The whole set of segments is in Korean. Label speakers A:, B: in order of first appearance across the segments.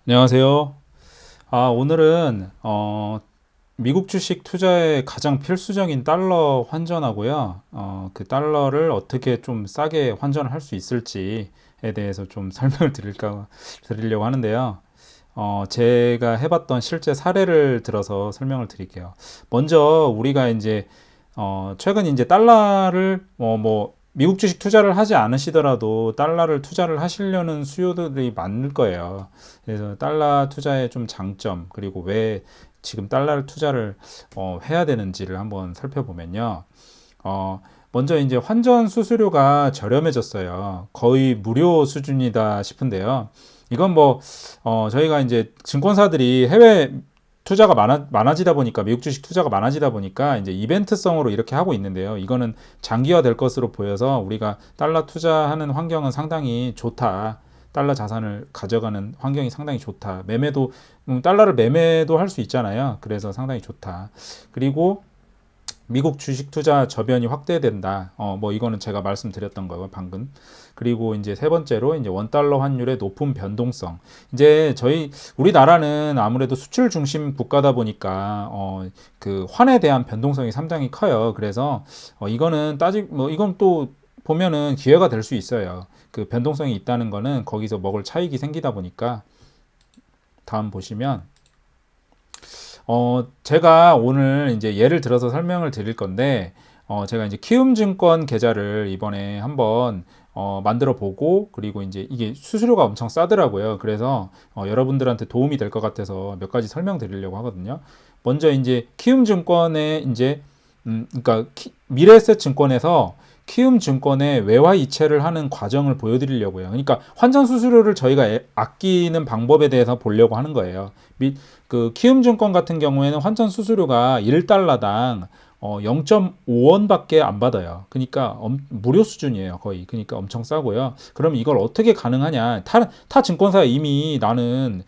A: 안녕하세요. 오늘은 미국 주식 투자에 가장 필수적인 달러 환전하고요. 그 달러를 어떻게 좀 싸게 환전을 할 수 있을지에 대해서 좀 설명을 드리려고 하는데요. 제가 해봤던 실제 사례를 들어서 설명을 드릴게요. 먼저 우리가 이제 최근 이제 달러를 미국 주식 투자를 하지 않으시더라도 달러를 투자를 하시려는 수요들이 많을 거예요. 그래서 달러 투자의 좀 장점, 그리고 왜 지금 달러를 투자를 해야 되는지를 한번 살펴보면요. 먼저 이제 환전 수수료가 저렴해졌어요. 거의 무료 수준이다 싶은데요. 이건 저희가 이제 증권사들이 해외 투자가 많아지다 보니까, 미국 주식 투자가 많아지다 보니까 이제 이벤트성으로 이렇게 하고 있는데요. 이거는 장기화 될 것으로 보여서 우리가 달러 투자하는 환경은 상당히 좋다. 달러 자산을 가져가는 환경이 상당히 좋다. 달러를 매매도 할 수 있잖아요. 그래서 상당히 좋다. 그리고 미국 주식 투자 저변이 확대된다. 이거는 제가 말씀드렸던 거예요, 방금. 그리고 이제 세 번째로 이제 원달러 환율의 높은 변동성. 이제 우리나라는 아무래도 수출 중심 국가다 보니까 그 환에 대한 변동성이 상당히 커요. 그래서 이건 또 보면은 기회가 될 수 있어요. 그 변동성이 있다는 거는 거기서 먹을 차익이 생기다 보니까. 다음 보시면 제가 오늘 이제 예를 들어서 설명을 드릴 건데, 제가 이제 키움증권 계좌를 이번에 한번 만들어 보고, 그리고 이제 이게 수수료가 엄청 싸더라고요. 그래서 여러분들한테 도움이 될 것 같아서 몇 가지 설명드리려고 하거든요. 먼저 이제 키움증권에 이제 그러니까 미래에셋증권에서 키움증권의 외화 이체를 하는 과정을 보여드리려고요. 그러니까 환전 수수료를 저희가 아끼는 방법에 대해서 보려고 하는 거예요. 그 키움증권 같은 경우에는 환전 수수료가 1달러당 0.5원밖에 안 받아요. 그러니까 무료 수준이에요, 거의. 그러니까 엄청 싸고요. 그럼 이걸 어떻게 가능하냐? 타 증권사에 이미 나는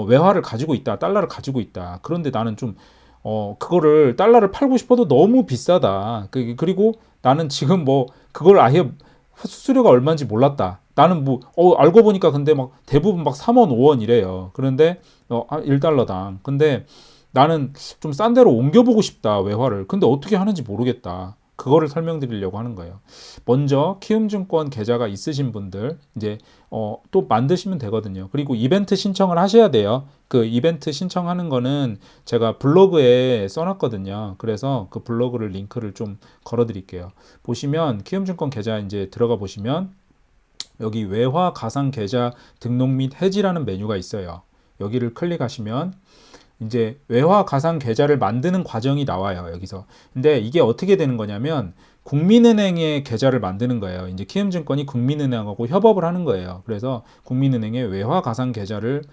A: 외화를 가지고 있다, 달러를 가지고 있다. 그런데 나는 좀 그거를 달러를 팔고 싶어도 너무 비싸다. 그리고 나는 지금 그걸 아예 수수료가 얼마인지 몰랐다. 나는 알고 보니까 근데 막 대부분 막 3원, 5원 이래요. 그런데 1달러당. 근데 나는 좀 싼 데로 옮겨보고 싶다, 외화를. 근데 어떻게 하는지 모르겠다. 그거를 설명드리려고 하는 거예요. 먼저 키움증권 계좌가 있으신 분들 이제 또 만드시면 되거든요. 그리고 이벤트 신청을 하셔야 돼요. 그 이벤트 신청하는 거는 제가 블로그에 써놨거든요. 그래서 그 블로그를 링크를 좀 걸어드릴게요. 보시면 키움증권 계좌 이제 들어가 보시면 여기 외화 가상 계좌 등록 및 해지라는 메뉴가 있어요. 여기를 클릭하시면 이제 외화 가상 계좌를 만드는 과정이 나와요, 여기서. 근데 이게 어떻게 되는 거냐면 국민은행의 계좌를 만드는 거예요. 이제 키움증권이 국민은행하고 협업을 하는 거예요. 그래서 국민은행의 외화 가상 계좌를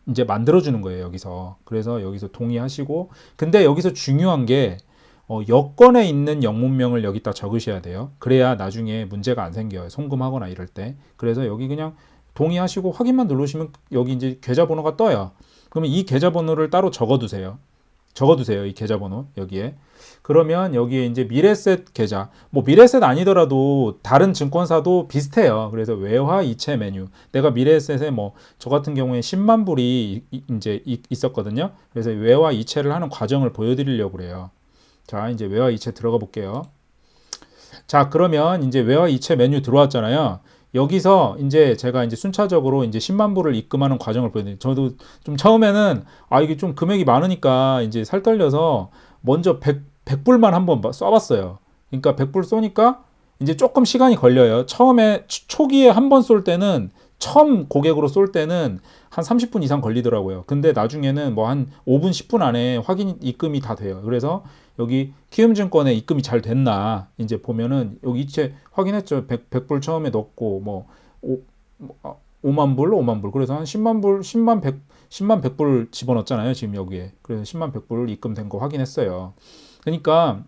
A: 이제 만들어 주는 거예요, 여기서. 그래서 여기서 동의하시고, 근데 여기서 중요한 게 여권에 있는 영문명을 여기다 적으셔야 돼요. 그래야 나중에 문제가 안 생겨요, 송금하거나 이럴 때. 그래서 여기 그냥 동의하시고 확인만 누르시면 여기 이제 계좌번호가 떠요. 그러면 이 계좌번호를 따로 적어두세요. 이 계좌번호 여기에. 그러면 여기에 이제 미래셋 계좌, 미래셋 아니더라도 다른 증권사도 비슷해요. 그래서 외화 이체 메뉴. 내가 미래셋에 저 같은 경우에 10만 불이 이제 있었거든요. 그래서 외화 이체를 하는 과정을 보여드리려고 그래요. 자, 이제 외화 이체 들어가 볼게요. 자, 그러면 이제 외화 이체 메뉴 들어왔잖아요. 여기서 이제 제가 이제 순차적으로 이제 10만 불을 입금하는 과정을 보여드려요. 저도 좀 처음에는 이게 좀 금액이 많으니까 이제 살 떨려서 먼저 100불만 한번 쏴봤어요. 그러니까 100불 쏘니까 이제 조금 시간이 걸려요. 처음에 초기에 한 번 쏠 때는, 처음 고객으로 쏠 때는 한 30분 이상 걸리더라고요. 근데 나중에는 한 5분, 10분 안에 입금이 다 돼요. 그래서 여기 키움증권에 입금이 잘 됐나 이제 보면은 여기 이체 확인했죠. 100불 처음에 넣고 5만 불, 5만 불. 그래서 한 10만 불, 10만 100불 집어넣었잖아요, 지금 여기에. 그래서 10만 100불 입금된 거 확인했어요. 그러니까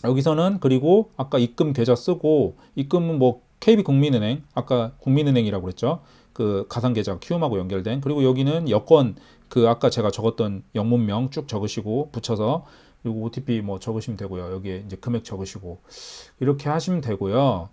A: 여기서는, 그리고 아까 입금 계좌 쓰고, 입금은 KB국민은행, 아까 국민은행이라고 그랬죠. 그 가상계좌 키움하고 연결된. 그리고 여기는 여권, 그 아까 제가 적었던 영문명 쭉 적으시고 붙여서, 그리고 OTP 적으시면 되고요. 여기에 이제 금액 적으시고 이렇게 하시면 되고요.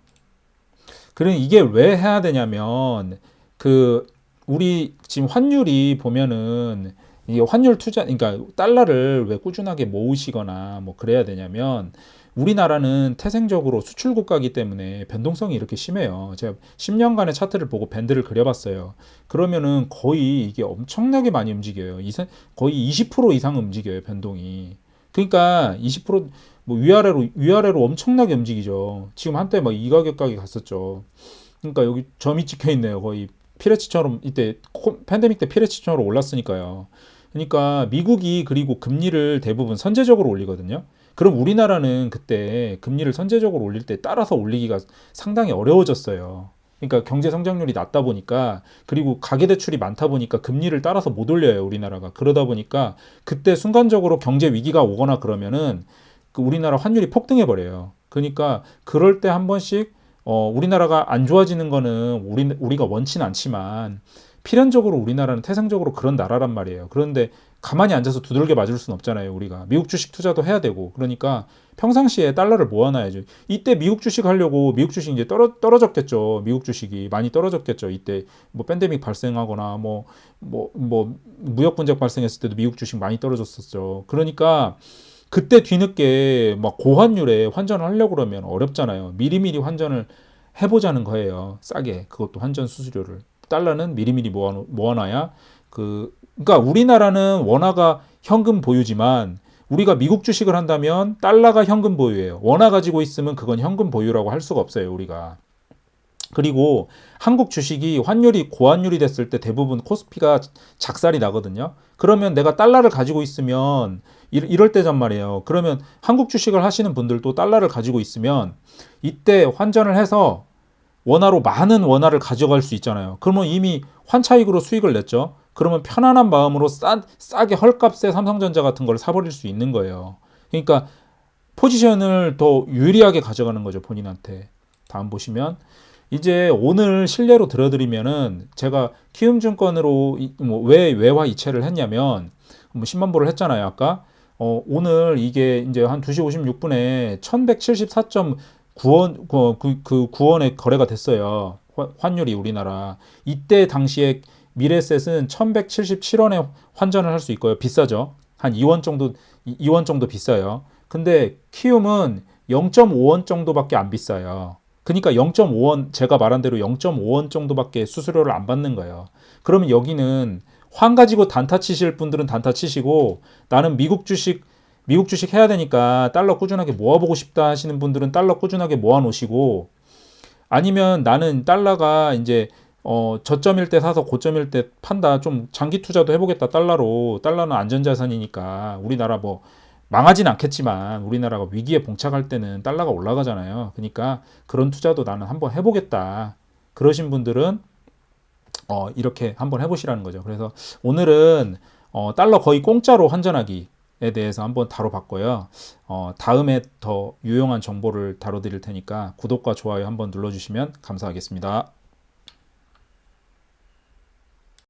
A: 그럼 이게 왜 해야 되냐면, 그 우리 지금 환율이 보면은 이게 환율 투자, 그러니까 달러를 왜 꾸준하게 모으시거나 뭐 그래야 되냐면 우리나라는 태생적으로 수출 국가이기 때문에 변동성이 이렇게 심해요. 제가 10년간의 차트를 보고 밴드를 그려봤어요. 그러면은 거의 이게 엄청나게 많이 움직여요. 거의 20% 이상 움직여요, 변동이. 그러니까 20%뭐 위아래로 엄청나게 움직이죠. 지금 한때 막 이 가격까지 갔었죠. 그러니까 여기 점이 찍혀 있네요. 거의 피레치처럼 이때 팬데믹 때 피레치처럼 올랐으니까요. 그러니까 미국이 그리고 금리를 대부분 선제적으로 올리거든요. 그럼 우리나라는 그때 금리를 선제적으로 올릴 때 따라서 올리기가 상당히 어려워졌어요. 그러니까 경제 성장률이 낮다 보니까 그리고 가계대출이 많다 보니까 금리를 따라서 못 올려요, 우리나라가. 그러다 보니까 그때 순간적으로 경제 위기가 오거나 그러면은 그 우리나라 환율이 폭등해 버려요. 그러니까 그럴 때 한 번씩 우리나라가 안 좋아지는 거는 우리가 원치는 않지만 필연적으로 우리나라는 태생적으로 그런 나라란 말이에요. 그런데 가만히 앉아서 두들겨 맞을 수는 없잖아요, 우리가. 미국 주식 투자도 해야 되고. 그러니까 평상시에 달러를 모아놔야죠. 이때 미국 주식 하려고 미국 주식 이제 떨어졌겠죠. 미국 주식이 많이 떨어졌겠죠. 이때 뭐 팬데믹 발생하거나 뭐 무역 분쟁 발생했을 때도 미국 주식 많이 떨어졌었죠. 그러니까 그때 뒤늦게 막 고환율에 환전을 하려고 그러면 어렵잖아요. 미리미리 환전을 해보자는 거예요. 싸게. 그것도 환전 수수료를. 달러는 미리미리 모아놔야 그러니까 우리나라는 원화가 현금 보유지만 우리가 미국 주식을 한다면 달러가 현금 보유예요. 원화 가지고 있으면 그건 현금 보유라고 할 수가 없어요, 우리가. 그리고 한국 주식이 환율이 고환율이 됐을 때 대부분 코스피가 작살이 나거든요. 그러면 내가 달러를 가지고 있으면 이럴 때란 말이에요. 그러면 한국 주식을 하시는 분들도 달러를 가지고 있으면 이때 환전을 해서 원화로 많은 원화를 가져갈 수 있잖아요. 그러면 이미 환차익으로 수익을 냈죠. 그러면 편안한 마음으로 싸게 헐값에 삼성전자 같은 걸 사버릴 수 있는 거예요. 그러니까 포지션을 더 유리하게 가져가는 거죠, 본인한테. 다음 보시면 이제 오늘 실례로 들어드리면은 제가 키움증권으로 왜 외화 이체를 했냐면 뭐 10만 불을 했잖아요, 아까. 오늘 이게 이제 한 2시 56분에 1174.9원 그 9원에 거래가 됐어요. 환율이 우리나라. 이때 당시에 미래셋은 1177원에 환전을 할 수 있고요. 비싸죠. 한 2원 정도 비싸요. 근데 키움은 0.5원 정도밖에 안 비싸요. 그러니까 0.5원, 제가 말한 대로 0.5원 정도밖에 수수료를 안 받는 거예요. 그러면 여기는 환 가지고 단타 치실 분들은 단타 치시고 나는 미국 주식 해야 되니까 달러 꾸준하게 모아보고 싶다 하시는 분들은 달러 꾸준하게 모아 놓으시고 아니면 나는 달러가 이제 저점일 때 사서 고점일 때 판다 좀 장기 투자도 해보겠다 달러는 안전자산이니까 우리나라 뭐 망하진 않겠지만 우리나라가 위기에 봉착할 때는 달러가 올라가잖아요. 그러니까 그런 투자도 나는 한번 해보겠다. 그러신 분들은 이렇게 한번 해보시라는 거죠. 그래서 오늘은 달러 거의 공짜로 환전하기에 대해서 한번 다뤄봤고요. 다음에 더 유용한 정보를 다뤄드릴 테니까 구독과 좋아요 한번 눌러주시면 감사하겠습니다.